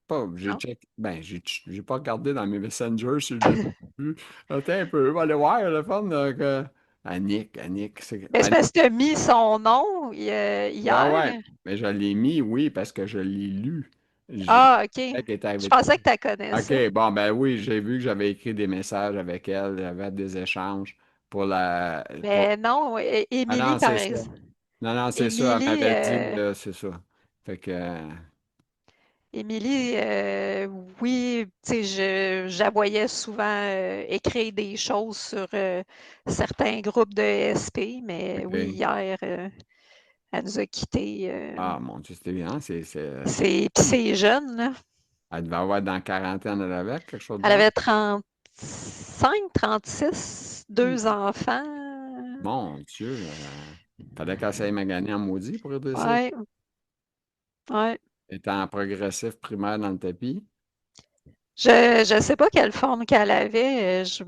Pas, Non? ben, j'ai pas regardé dans mes messengers si je l'ai vu. Attends un peu, on va aller voir le fun. Annick, Ben, c'est parce que tu as mis son nom ouais, hier. ouais. Mais je l'ai mis, oui, parce que je l'ai lu. Je Ah, OK. sais qu'elle est Je arrivée de quoi. pensais que tu la connaissais. OK, bon, ben oui, j'ai vu que j'avais écrit des messages avec elle, j'avais des échanges pour la. Mais non, Ah Émilie, non, par c'est ça. exemple. Non, non, c'est ça, elle Émilie, m'avait dit, c'est ça. Fait que. Émilie, oui, tu sais, je la voyais souvent écrire des choses sur certains groupes de SP, mais oui, OK. hier, elle nous a quittés. Ah, mon Dieu, c'était bien. Puis c'est jeune, là. Elle devait avoir dans la quarantaine, elle avait quelque chose de Elle genre. avait 35, 36, Hmm. deux enfants. Mon Dieu, fallait qu'elle s'aille maganer en maudit pour réussir. Ouais, ouais. Étant en progressif primaire dans le tapis. Je sais pas quelle forme qu'elle avait, je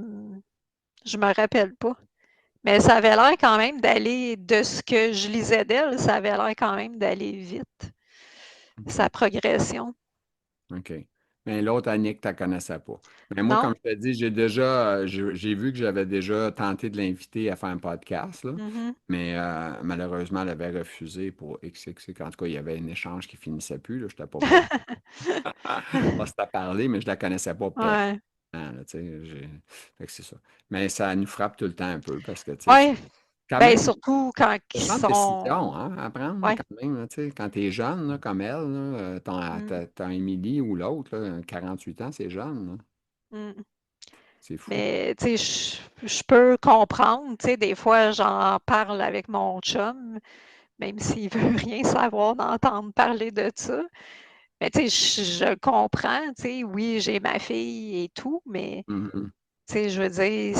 me rappelle pas. Mais ça avait l'air quand même d'aller, de ce que je lisais d'elle, ça avait l'air quand même d'aller vite, sa OK. progression. OK. Mais l'autre, Annick, tu ne la connaissais pas. Mais moi, comme Non? je te dis, j'ai vu que j'avais déjà tenté de l'inviter à faire un podcast, là, Mhm. mais malheureusement, elle avait refusé pour XXX. En tout cas, il y avait un échange qui finissait plus, là, je n'étais pas bon. On s'était parlé, mais je ne la connaissais pas personnellement, Ouais. là, tu sais, fait que c'est ça. Mais ça nous frappe tout le temps un peu parce que, tu sais, Ouais. quand Ben, même, surtout quand ils méchante décision, sont. hein, à prendre Ouais. quand même, là, tu sais, quand tu es jeune, là, comme elle, là, Mm, t'as Émilie ou l'autre, là, 48 ans, c'est jeune, là. mm. C'est fou. Mais, tu sais, je peux comprendre. Tu sais, des fois, j'en parle avec mon chum, même s'il veut rien savoir d'entendre parler de ça. Mais, tu sais, je comprends. Tu sais, oui, j'ai ma fille et tout, mais, Mhm. tu sais, je veux dire,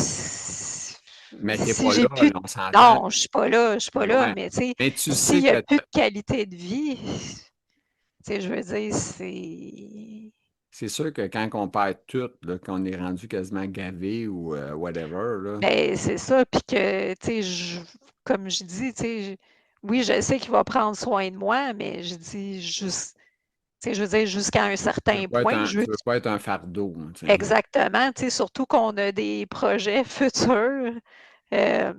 Mais t'es si pas j'ai là, plus. là, on s'entend. Non, je suis pas là, je suis pas là, Ouais. mais, tu sais, Mais tu s'il sais y a que plus de qualité de vie, tu sais, je veux dire, c'est. c'est sûr que quand on perd tout, là, qu'on est rendu quasiment gavé ou whatever, là. Ben, c'est ça, puis que, tu sais, comme je dis, tu sais, oui, je sais qu'il va prendre soin de moi, mais je dis juste, tu sais, je veux dire, jusqu'à un certain point, je veux Tu veux pas être un fardeau, hein, tu sais. exactement, tu sais, surtout qu'on a des projets futurs euh,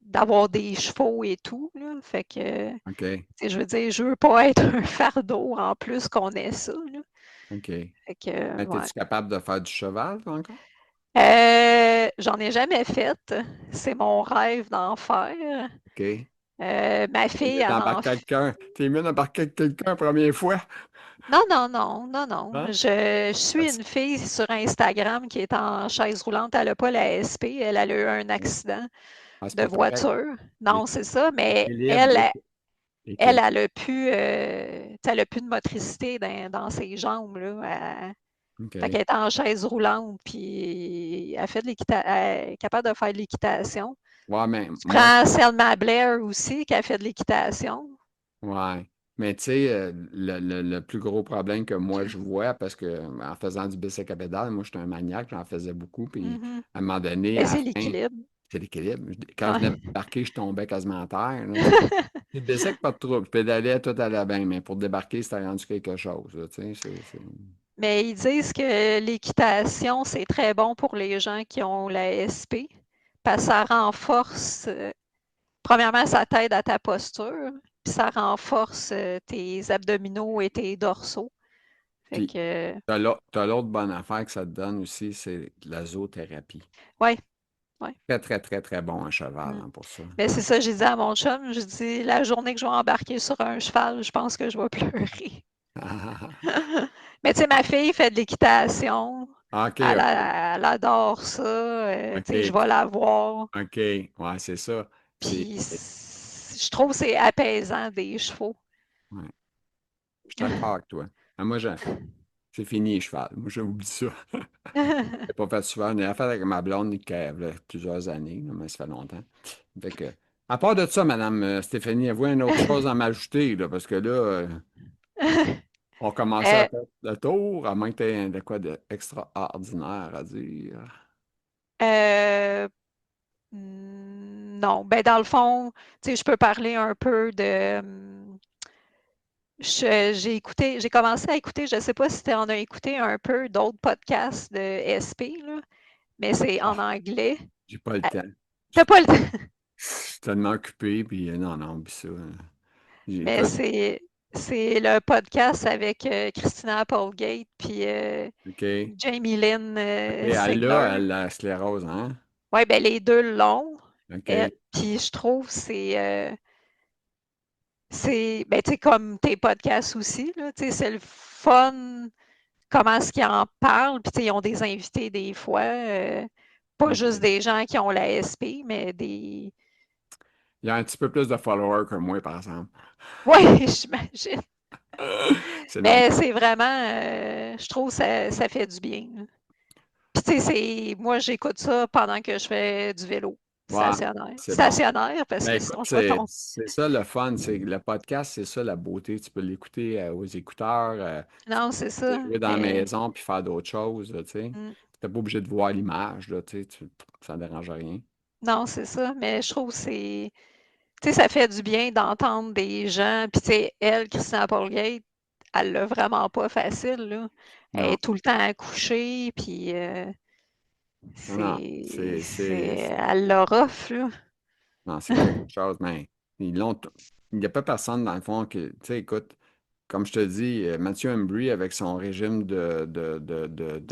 d'avoir des chevaux et tout, là, fait que, tu OK. sais, je veux dire, je veux pas être un fardeau en plus qu'on ait ça, là, OK. fait que, Mais ouais. es-tu capable de faire du cheval, toi, encore? J'en ai jamais fait. C'est mon rêve d'en faire. OK. Ma T'es fille, mieux elle en d'embarquer fait. avec quelqu'un. T'es mieux d'embarquer avec quelqu'un la première fois. Non, non, non, non, non. Hein? Je suis une fille sur Instagram qui est en chaise roulante. Elle n'a pas la SP. Elle a eu un accident Ah, c'est de pas correct. voiture. Non, c'est ça. Mais L'équilibre, elle, elle, l'équilibre. elle a plus, elle a plus de motricité dans ses jambes, là. Fait OK. qu'elle est en chaise roulante, puis elle est capable de faire de l'équitation. Ouais, mais Tu moi, prends Selma Blair aussi, qui a fait de l'équitation. ouais. Mais tu sais, le plus gros problème que moi je vois, parce que en faisant du bicycle à pédale, moi j'étais un maniaque, j'en faisais beaucoup, puis Mhm. à un moment donné, Mais à la c'est fin, l'équilibre. c'est l'équilibre. Quand je venais de Ouais. débarquer, je tombais quasiment à terre, là, tu sais. Le bicycle, pas de trouble. Je pédalais, tout allait bien, mais pour débarquer, c'était rendu quelque chose, là, tu sais. Mais ils disent que l'équitation, c'est très bon pour les gens qui ont la SP, parce que ça renforce, premièrement, ça t'aide à ta posture, puis ça renforce tes abdominaux et tes dorsaux. Fait Puis, que, t'as l'autre bonne affaire que ça te donne aussi, c'est la zoothérapie. ouais, ouais. Très, très, très, très bon un cheval, Mm. hein, pour ça. Mais c'est ça, j'ai dit à mon chum, je dis, la journée que je vais embarquer sur un cheval, je pense que je vais pleurer. Mais tu sais, ma fille fait de l'équitation. OK, Elle, OK. elle adore ça. Tu sais, je OK, vais la voir. OK. Ouais, c'est ça. C'est. Puis je trouve que c'est apaisant des chevaux. Ouais. Je suis d'accord avec toi. Ah, moi, c'est fini, les cheval. Moi, j'oublie ça. J'ai pas fait souvent. On a fait avec ma blonde qui a là, plusieurs années, là, mais ça fait longtemps. Fait que, à part de ça, Madame Stéphanie, avez-vous une autre chose à m'ajouter, là? Parce que là, on commençait à Euh, faire le tour, à moins que tu aies de quoi d'extraordinaire à dire. euh, non, ben dans le fond, tu sais, je peux parler un peu de. J'ai commencé à écouter, je ne sais pas si tu en as écouté un peu d'autres podcasts de SP, là, mais c'est en Ah, anglais. j'ai pas le Ah, temps. t'as pas le temps, Je suis tellement occupé, puis non, non, oublie ça. mais Vas-y. c'est le podcast avec Christina Applegate puis OK. Jamie Lynn OK, elle a, Sigler. elle, la sclérose, hein? Oui, ben les deux l'ont. OK. Puis je trouve c'est ben, tu sais, comme tes podcasts aussi, là, tu sais, c'est le fun, comment est-ce qu'ils en parlent. Puis tu sais, ils ont des invités des fois, pas juste OK. des gens qui ont la SP, mais des. Il y a un petit peu plus de followers que moi, par exemple. Oui, j'imagine. C'est normal. Mais c'est vraiment, je trouve que ça fait du bien, là. Puis tu sais, moi, j'écoute ça pendant que je fais du vélo Ouais, stationnaire. c'est bon. Stationnaire, parce Ben que écoute, sinon, je vais c'est tomber. c'est ça le fun, c'est le podcast, c'est ça la beauté. Tu peux l'écouter aux écouteurs, tu Non, c'est peux ça. jouer dans la Mais maison puis faire d'autres choses, là, tu sais. t'es pas obligé de voir l'image, là, ça ne dérange rien. Non, c'est ça, mais je trouve que c'est tu sais, ça fait du bien d'entendre des gens puis tu sais, elle, Christina Applegate, elle l'a vraiment pas facile, là. Elle Non, est tout le temps accouchée puis, non, non, elle l'a rough, là. non, c'est quelque chose, mais ils l'ont. Il n'y a pas personne, dans le fond, qui. Tu sais, écoute, comme je te dis, Mathieu Embry, avec son régime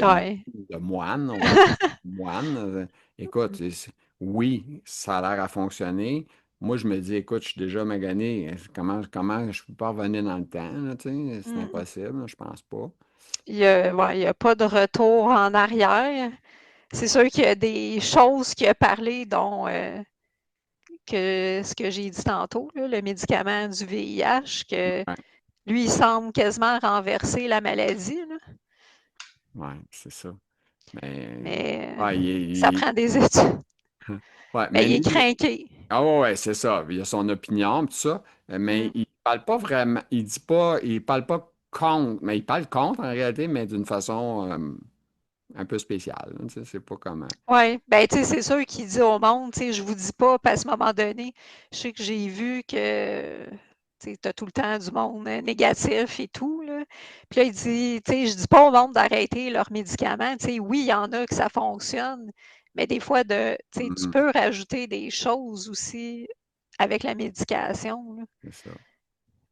Ouais. de moine, on va dire moine, écoute, oui, ça a l'air à fonctionner. Moi, je me dis, écoute, je suis déjà magané. Comment je peux pas revenir dans le temps, là, tu sais? C'est Mmh. impossible, là, je pense pas. Il y a pas de retour en arrière. C'est sûr qu'il y a des choses qu'il a parlé, dont que ce que j'ai dit tantôt, là, le médicament du VIH, que Ouais, lui, il semble quasiment renverser la maladie, là. ouais, c'est ça. Mais, Mais ouais, ça prend des études. ouais, Mais mais il est lui, craqué. ah ouais, ouais, c'est ça. Il a son opinion, tout ça, mais Mm. il parle pas vraiment, il dit pas, il parle pas contre, mais il parle contre en réalité, mais d'une façon un peu spéciale, hein, tu sais, c'est pas comment. Oui, ben tu sais, c'est sûr qu'il dit au monde, tu sais, je vous dis pas, puis à ce moment donné, je sais que j'ai vu que tu as tout le temps du monde négatif et tout, là. Puis là, il dit, tu sais, je dis pas au monde d'arrêter leurs médicaments, tu sais, oui, il y en a que ça fonctionne, mais des fois, tu sais, tu Mhm, peux rajouter des choses aussi avec la médication, là. c'est ça.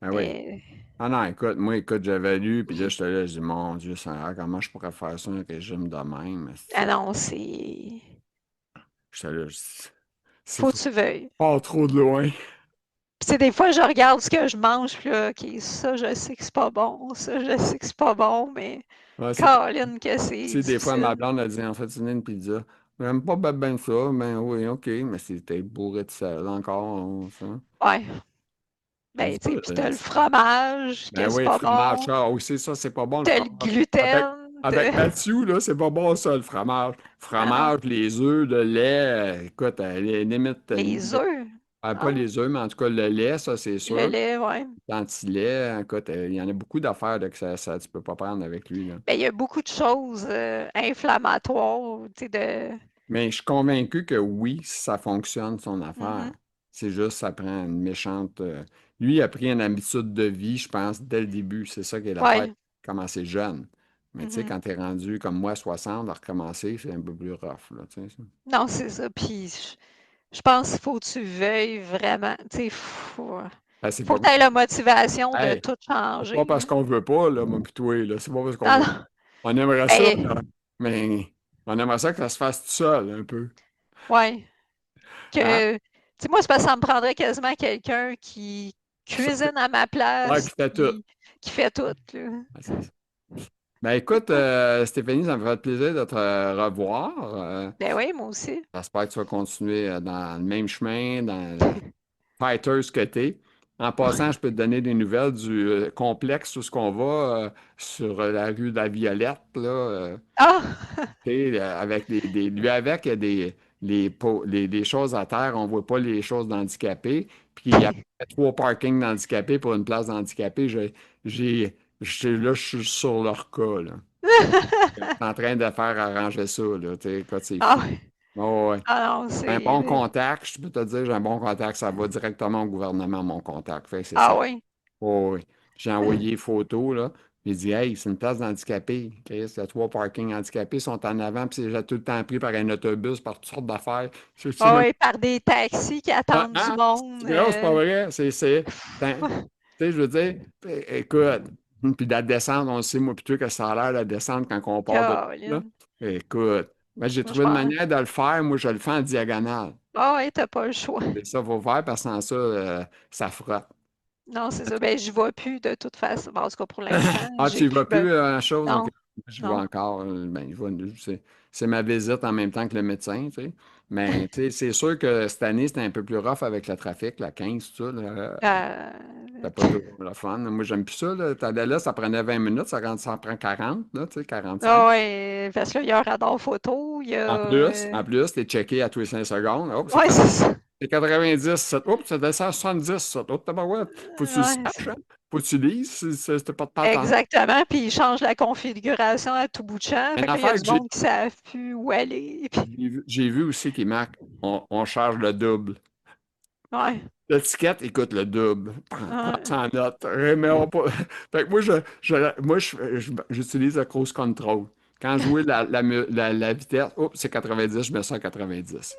Ah oui. Mais, Ah non, écoute, moi, écoute, j'avais lu, puis là, j'étais là, je dis, mon Dieu, Seigneur, comment je pourrais faire ça, un régime de même? ah Esti? non, c'est... J'étais là, je dis, c'est Faut que tu veuilles. pas trop de loin. Puis, tu sais, des fois, je regarde ce que je mange, puis là, OK, ça, je sais que c'est pas bon, ça, je sais que c'est pas bon, mais Ouais, c'est Caroline, que c'est Tu sais, des fois, difficile. ma blonde a dit, en fait, tu veux une pizza. J'aime pas ben ça, ben oui, OK, mais c'était bourré de sel encore, ça. Ouais. Je dis Ben, pas, tu sais, puis t'as le fromage, ben que c'est oui, le pas fromage, bon. ça, aussi, ça, c'est pas bon, le T'as le fromage. Avec, gluten, avec Mathieu, là, c'est pas bon, ça, le fromage. Ah non, Fromage, les œufs, le lait, écoute, limite, les œufs. pas Ah, les œufs, mais en tout cas, le lait, ça, c'est le sûr. lait, ouais. L'anti-lait, écoute, il y en a beaucoup d'affaires là, que tu peux pas prendre avec lui, là. Ben, il y a beaucoup de choses inflammatoires, tu sais, de... Mais je suis convaincu que oui, ça fonctionne, son affaire. Mhm. C'est juste, ça prend une méchante. Lui, il a pris une habitude de vie, je pense, dès le début. C'est ça qui est l'affaire. Ouais. Commencer jeune. Mais tu sais, Mhm. quand t'es rendu comme moi, 60, à recommencer, c'est un peu plus rough, là, tu sais, ça. Non, c'est ça. Puis, je pense qu'il faut que tu veuilles vraiment, tu sais, Ben, c'est faut pas, que tu aies la motivation de hey, tout c'est pas changer, parce là. qu'on veut pas, là, moi pis toi, là. C'est pas parce qu'on Ah veut. non, On aimerait ça, là. ben, Mais on aimerait ça que ça se fasse tout seul, un peu. ouais. Hein? Que, tu sais, moi, c'est parce que ça me prendrait quasiment quelqu'un qui cuisine à ma Ouais, place, qui fait tout. puis qui fait tout, là. Ouais, c'est ça. Ben écoute, Stéphanie, ça me fait plaisir de te revoir. Ben oui, moi aussi. J'espère que tu vas continuer dans le même chemin, dans le fighters que t'es. En passant, je peux te donner des nouvelles du complexe où ce qu'on va sur la rue de la Violette, là, Ah! tu sais, avec lui avec, il y a des choses à terre, on voit pas les choses d'handicapés. Puis il y a trois parkings d'handicapés pour une place d'handicapés. Là, je suis sur leur cas, là. Je suis en train de faire arranger ça, là. Tu sais, écoute, c'est Ah fou. oui. Oh, ouais. Ah non, Un bon c'est... contact, je peux te dire, j'ai un bon contact, ça va directement au gouvernement, mon contact. Fait que c'est Ah ça. oui. Oh, oui. J'ai envoyé les photos, là. J'ai dit, hey, c'est une place d'handicapés. Chris, il y a trois parkings handicapés, ils sont en avant, puis c'est déjà tout le temps pris par un autobus, par toutes sortes d'affaires. Je sais Ah même oui, par des taxis qui pas. attendent du Hein? monde. Non, c'est pas vrai. Tu sais, je veux dire, écoute, puis la descente, on sait, moi, plutôt que ça a l'air, la descente, quand on part de là. Caroline. Écoute, moi, j'ai Moi, je trouvé une pense... manière de le faire. Moi, je le fais en diagonale. Ah oui, t'as pas le choix. C'est ça, faut faire, parce que sans ça, ça frotte. Non, c'est ça. Ben, je vois plus de toute façon. Bon, en tout cas, pour l'instant, Ah, j'ai tu y plus vas plus à chose? OK. non, Je vois non. encore. Ben, c'est ma visite en même temps que le médecin, tu sais. Mais, tu sais, c'est sûr que cette année, c'était un peu plus rough avec le trafic, la 15 tout ça. Là, Euh, c'était pas toujours le fun. Moi, j'aime plus ça, là. T'allais là, ça prenait 20 minutes, ça en prend 40, là, tu sais, 45. Ah ouais, parce que là, il y a un radar photo, il y a... En plus, t'es checké à tous les 5 secondes. Oh, c'est Ouais, quoi? c'est ça. C'est 90, ça. Oups, ça descend à 70, ça. Oh, tabarouette. Faut que tu le Ouais, saches, hein? Faut que tu lises, c'était pas de patente. exactement. Puis ils changent la configuration à tout bout de champ. Une Fait que là, il y a affaire du que j'ai monde qui ne savent plus où aller. Puis, j'ai vu aussi qui marque on charge le double. ouais. L'étiquette, écoute, le double. Prends Ouais. ça en note. Mais on pas. Fait que moi, j'utilise le cruise control. Quand je vois la vitesse, oups, c'est 90, je mets ça à 90.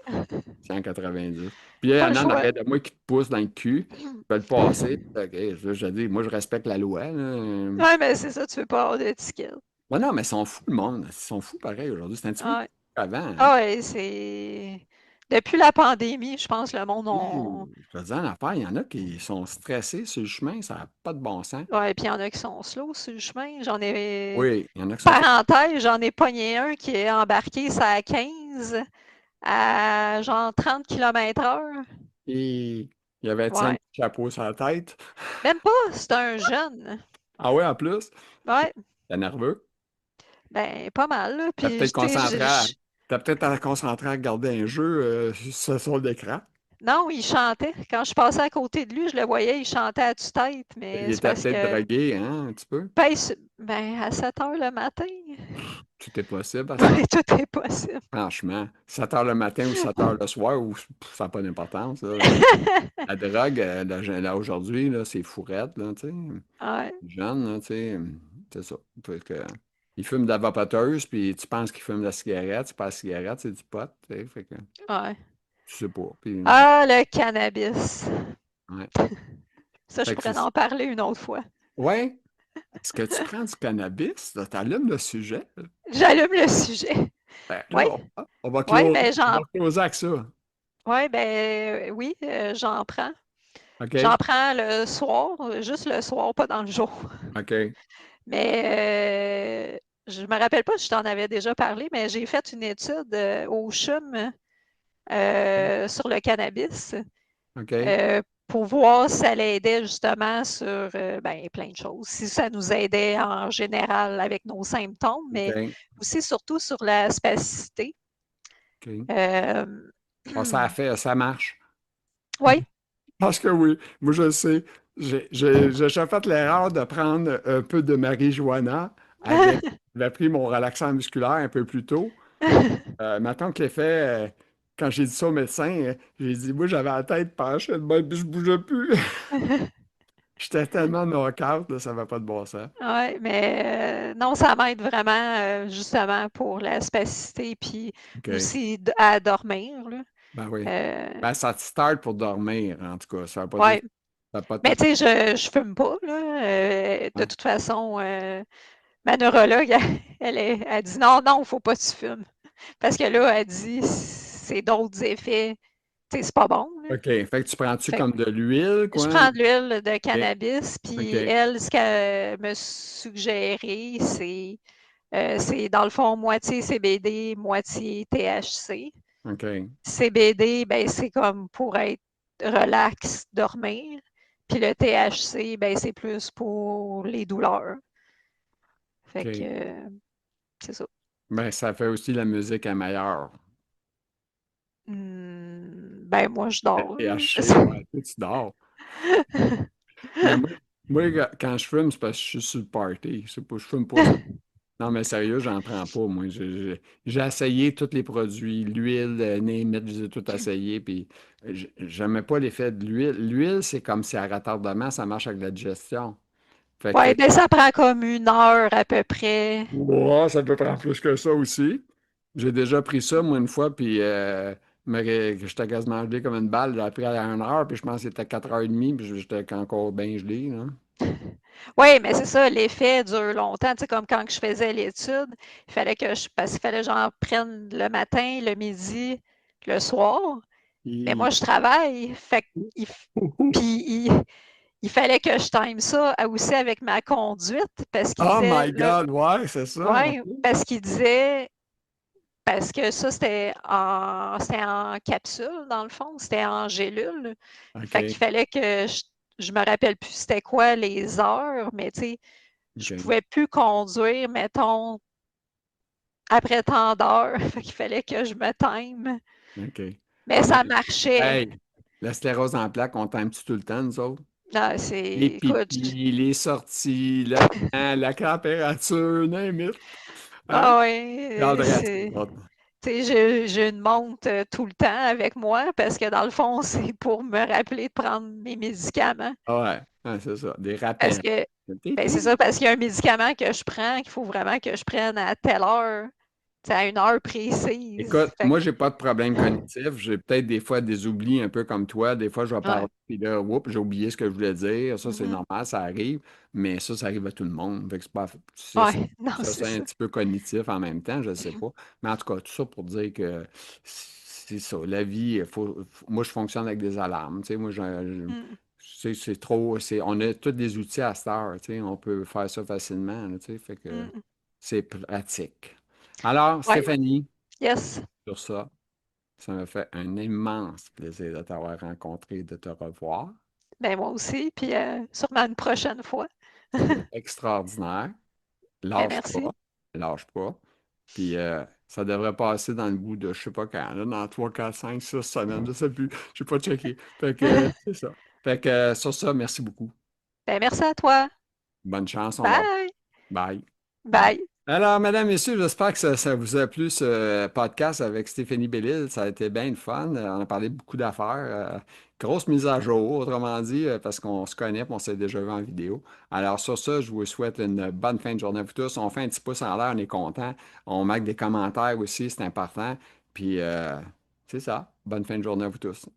C'est en 90. Puis il y Pas le en a en choix. arrière de moi qui te pousse dans le cul, qui veulent le passer. OK, je dis, moi, je respecte la loi, là. Ouais, mais c'est ça, tu veux pas avoir d'étiquette. Ouais, non, mais ils sont fous, le monde. Ils sont fous pareil aujourd'hui. C'est un petit peu plus Ouais. avant, hein? Ah ouais, c'est. Depuis la pandémie, je pense que le monde ont. Je te dis en affaire, il y en a qui sont stressés sur le chemin, ça n'a pas de bon sens. Ouais, puis il y en a qui sont slow sur le chemin. J'en ai. Oui, il y en a qui sont Parenthèse, j'en ai pogné un qui est embarqué ça à 15 à genre 30 km/h. et il y avait un Ouais. chapeau sur la tête. Même pas, c'est un jeune. Ah ouais, en plus, Ouais, t'es nerveux. ben pas mal, là. T'as Puis, peut-être tu sais, concentré à, t'as peut-être à concentré à regarder un jeu sur l'écran. non, il chantait. Quand je passais à côté de lui, je le voyais, il chantait à tue-tête, Il mais c'est était parce peut-être que, drogué, hein, un petit peu. ben, à 7 heures le matin, Tout est possible à cette heure. tout est possible. Franchement, 7 heures le matin ou 7 heures le soir, ou, ça n'a pas d'importance, là. La drogue, là, aujourd'hui, là, c'est fourrette, là, tu sais. Ouais, Jeune, là, tu sais, c'est ça. Fait que, il fume de la vapoteuse, puis tu penses qu'il fume de la cigarette, c'est pas la cigarette, c'est du pot, tu sais, fait que ouais. tu sais pas. Puis, Ah, le cannabis. ouais. Ça, je Fait que pourrais en parler une autre fois. ouais, est-ce que tu prends du cannabis? T'allumes le sujet? Là? J'allume le sujet. Ben, Oui, là, oui, ben on va closer avec ça. oui, j'en prends. J'en OK? prends le soir, juste le soir, pas dans le jour. OK. Mais je me rappelle pas si je t'en avais déjà parlé, mais j'ai fait une étude au CHUM sur le cannabis OK. euh, pour voir si ça l'aidait justement sur ben, plein de choses. Si ça nous aidait en général avec nos symptômes, mais OK. aussi surtout sur la spasticité. OK. Euh, Bon, ça a fait, ça marche. oui, Parce que oui, moi je le sais. J'ai déjà fait l'erreur de prendre un peu de marijuana avec. J'avais pris mon relaxant musculaire un peu plus tôt. Maintenant que l'effet, quand j'ai dit ça au médecin, j'ai dit, moi j'avais la tête penchée de même, puis je bougeais plus. J'étais tellement knock-out, là, ça va pas de bon sens. ouais, mais non, ça m'aide vraiment justement pour la spasticité puis OK. aussi à dormir, là. Ben oui. Euh, Ben ça te start pour dormir, en tout cas. Ça va pas dire. ouais. Ça va pas Mais tout. tu sais, je fume pas, là. De Ouais. toute façon, ma neurologue, elle dit non, non, faut pas que tu fumes. Parce que là, elle dit c'est d'autres effets. Tu sais, c'est pas bon, là. OK. Fait que tu prends-tu Fait que comme de l'huile, je quoi? prends de l'huile de OK. cannabis, puis OK. elle, ce qu'elle me suggérait, c'est dans le fond moitié CBD, moitié THC. OK. CBD, ben, c'est comme pour être relax, dormir. Puis le THC, ben, c'est plus pour les douleurs. Fait que OK. c'est ça. Ben, ça fait aussi la musique à meilleure. Ben, moi, je dors, là. THC, ouais, tu dors. Mais moi, quand je fume, c'est parce que je suis sur le party. C'est pas, je fume pas ça. Non, mais sérieux, j'en prends pas, moi. J'ai essayé tous les produits, l'huile, name it, je les ai tout essayé, puis j'aimais pas l'effet de l'huile. L'huile, c'est comme si à retardement, ça marche avec la digestion. Fait que, Ouais, ben, ça prend comme 1 heure à peu près. ouais, ça peut prendre plus que ça aussi. J'ai déjà pris ça, moi, une fois, puis j'étais quasiment gelé comme une balle. J'ai appris à 1 heure, puis je pense que c'était 4h30, puis j'étais encore bien gelé, là. Oui, mais c'est ça, l'effet dure longtemps. Tu sais, comme quand je faisais l'étude, il fallait parce qu'il fallait que j'en prenne le matin, le midi, le soir. Mais Il- moi, je travaille. Fait qu'il puis il fallait que je time ça aussi avec ma conduite parce qu'il Oh disait, my God, ouais, c'est ça. ouais, parce qu'il disait, parce que ça, c'était en capsule, dans le fond, c'était en gélule. Fait OK, qu'il fallait que je me rappelle plus c'était quoi les heures, mais tu sais, je OK, pouvais plus conduire, mettons, après tant d'heures. Fait qu'il fallait que je me time. OK. Mais Ah, mais, ça marchait. hey, La sclérose en plaques, on t'aime tout le temps, nous autres? Ah, Les écoute, pipis, les sorties, le temps, la température, name it. Hein? ah Regarde, ouais, reste, nous autres. tu sais, j'ai une montre tout le temps avec moi parce que dans le fond, c'est pour me rappeler de prendre mes médicaments. Ah ouais, ouais, c'est ça, des Parce rappels. que, Ting, ben c'est ting. ça, parce qu'il y a un médicament que je prends qu'il faut vraiment que je prenne à telle heure, tu sais, à une heure précise. Écoute, Fait moi, j'ai pas de problème cognitif. J'ai peut-être des fois des oublis un peu comme toi. Des fois, je vais que, ouais. parler, puis là, oups, j'ai oublié ce que je voulais dire. Ça, c'est Mhm. normal, ça arrive. Mais ça arrive à tout le monde. Fait que c'est pas, Ouais, non, ça, c'est c'est un ça. petit peu cognitif en même temps, je sais pas. Mais en tout cas, tout ça pour dire que c'est ça. La vie, moi, je fonctionne avec des alarmes. Tu sais, moi, Mm, c'est trop, on a tous des outils à cette heure. Tu sais, on peut faire ça facilement. Là, tu sais, fait que mm. c'est pratique. Alors, Ouais, Stéphanie, yes. sur ça me fait un immense plaisir de t'avoir rencontré et de te revoir. Ben moi aussi, puis sûrement une prochaine fois. C'était extraordinaire. Ben Lâche pas, merci. lâche pas. Puis ça devrait passer dans le bout de je sais pas quand, là, dans 3, 4, 5, 6 semaines, je sais plus. Je n'ai pas checké. Fait que c'est ça. Fait que sur ça, merci beaucoup. Ben merci à toi. Bonne chance, on va. Bye. Bye. Bye. Bye. Alors, mesdames, messieurs, j'espère que ça vous a plu ce podcast avec Stéphanie Bellil. Ça a été bien le fun. On a parlé beaucoup d'affaires. Grosse mise à jour, autrement dit, parce qu'on se connaît et on s'est déjà vu en vidéo. Alors, sur ça, je vous souhaite une bonne fin de journée à vous tous. On fait un petit pouce en l'air, on est content. On marque des commentaires aussi, c'est important. Puis, c'est ça. Bonne fin de journée à vous tous.